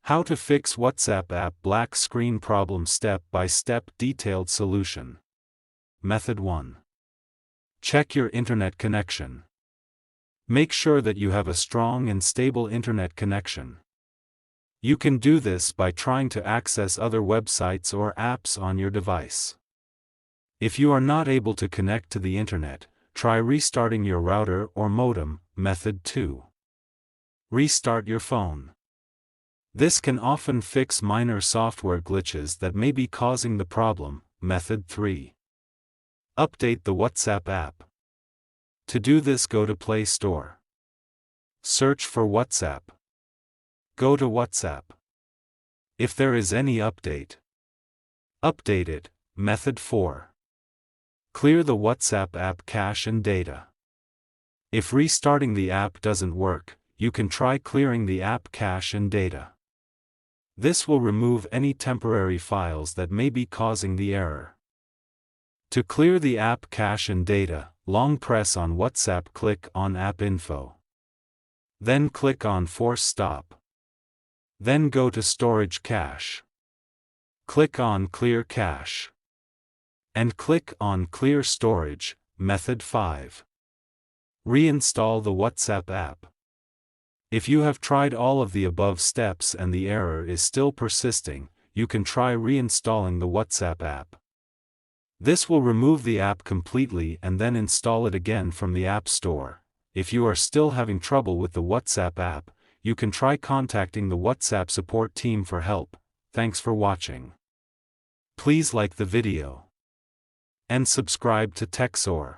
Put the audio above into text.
How to fix WhatsApp app black screen problem step-by-step detailed solution. Method 1. Check your internet connection. Make sure that you have a strong and stable internet connection. You can do this by trying to access other websites or apps on your device. If you are not able to connect to the internet, try restarting your router or modem. Method 2. Restart your phone. This can often fix minor software glitches that may be causing the problem. Method 3. Update the WhatsApp app. To do this, go to Play Store. Search for WhatsApp. Go to WhatsApp. If there is any update, update it. Method 4. Clear the WhatsApp app cache and data. If restarting the app doesn't work, you can try clearing the app cache and data. This will remove any temporary files that may be causing the error. To clear the app cache and data, long press on WhatsApp, click on App Info. Then click on Force Stop. Then go to Storage Cache. Click on Clear Cache. And click on Clear Storage. Method 5. Reinstall the WhatsApp app. If you have tried all of the above steps and the error is still persisting, you can try reinstalling the WhatsApp app. This will remove the app completely and then install it again from the App Store. If you are still having trouble with the WhatsApp app, you can try contacting the WhatsApp support team for help. Thanks for watching. Please like the video and subscribe to TechSor.